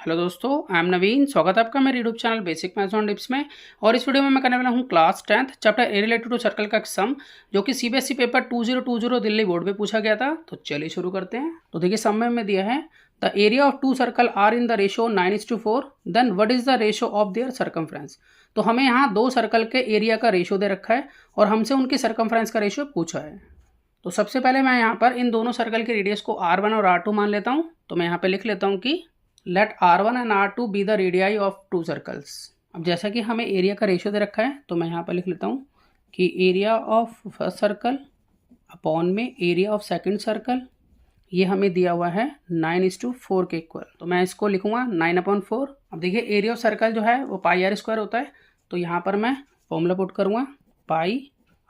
Hello दोस्तों, I am नवीन। स्वागत है आपका मेरे YouTube channel basic maths on tips में। और इस वीडियो में मैं करने वाला हूं class 10th chapter a related to circle का सम, जो कि सीबीएसई पेपर 2020 दिल्ली बोर्ड में पूछा गया था। तो चलिए शुरू करते हैं। तो देखिए सम में दिया है the area of two circle are in the ratio 9:4, then what is the ratio of their circumference. तो हमें यहाँ दो सर्कल के एरिया का रेशियो दे रखा है और हमसे उनकी सर्कमफ्रेंस का रेशियो पूछा है। तो सबसे पहले मैं यहाँ पर इन दोनों सर्कल के रेडियस को R1 और R2 मान लेता हूँ। तो मैं यहाँ पे लिख लेता हूँ कि let R1 and R2 be the radii of two circles. अब जैसा कि हमें एरिया का रेशियो दे रखा है, तो मैं यहाँ पर लिख लेता हूँ कि area of first circle upon में एरिया ऑफ सेकंड सर्कल, ये हमें दिया हुआ है 9:4 के इक्वल। तो मैं इसको लिखूँगा 9/4। अब देखिए एरिया ऑफ सर्कल जो है वो πr² होता है। तो यहाँ पर मैं फॉर्मूला पुट करूँगा पाई।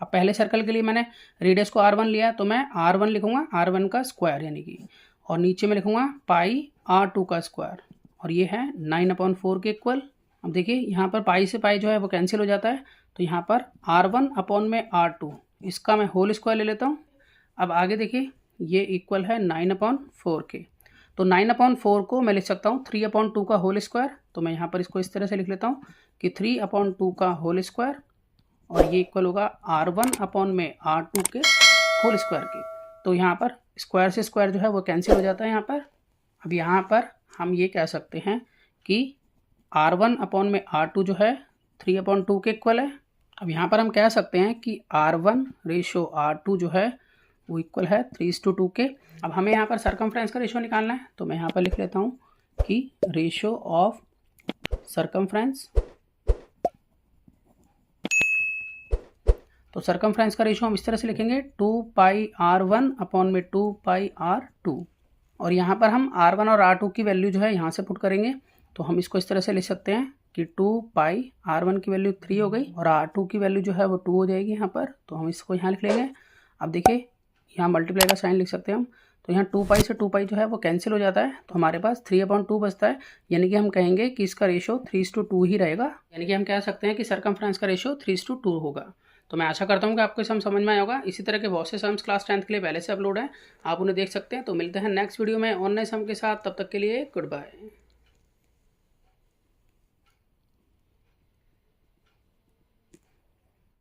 अब पहले सर्कल के लिए मैंने रेडियस को R1 लिया, तो मैं R1 लिखूँगा R1 का स्क्वायर यानी कि, और नीचे में लिखूँगा पाई R2 का स्क्वायर, और ये है 9/4 के इक्वल। अब देखिए यहाँ पर पाई से पाई जो है वो कैंसिल हो जाता है, तो यहाँ पर R1 अपॉन में R2, इसका मैं होल स्क्वायर ले लेता हूँ। अब आगे देखिए ये इक्वल है 9/4 के। तो 9/4 को मैं लिख सकता हूँ 3/2 का होल स्क्वायर। तो मैं यहाँ पर इसको इस तरह से लिख लेता हूँ कि 3/2 का होल स्क्वायर, और ये इक्वल होगा R1 अपॉन में R2 के होल स्क्वायर के। तो यहाँ पर स्क्वायर से स्क्वायर जो है वो कैंसिल हो जाता है यहाँ पर। अब यहाँ पर हम ये कह सकते हैं कि R1 अपॉन में R2 जो है 3/2 के इक्वल है। अब यहाँ पर हम कह सकते हैं कि R1 रेशो R2 जो है वो इक्वल है 3:2 के। अब हमें यहाँ पर सर्कमफ्रेंस का रेशो निकालना है, तो मैं यहाँ पर लिख लेता हूँ कि रेशो ऑफ सर्कमफ्रेंस। तो सर्कमफ्रेंस का रेशो हम इस तरह से लिखेंगे 2πr1 अपॉन में 2πr2। और यहाँ पर हम R1 और R2 की वैल्यू जो है यहाँ से पुट करेंगे। तो हम इसको इस तरह से लिख सकते हैं कि 2πr1 की वैल्यू 3 हो गई और R2 की वैल्यू जो है वो 2 हो जाएगी यहाँ पर। तो हम इसको यहाँ लिख लेंगे। अब देखिए यहाँ मल्टीप्लाई का साइन लिख सकते हैं हम। तो यहाँ 2π से 2π जो है वो कैंसिल हो जाता है, तो हमारे पास 3/2 बचता है। यानी कि हम कहेंगे कि इसका रेशो 3:2 ही रहेगा। यानी कि हम कह सकते हैं कि सर्कमफ्रेंस का रेशो 3:2 होगा। तो मैं आशा करता हूँ कि आपको सम समझ में आया होगा। इसी तरह के बहुत से सम्स क्लास 10th के लिए पहले से अपलोड हैं, आप उन्हें देख सकते हैं। तो मिलते हैं नेक्स्ट वीडियो में और नए सम के साथ। तब तक के लिए गुड बाय।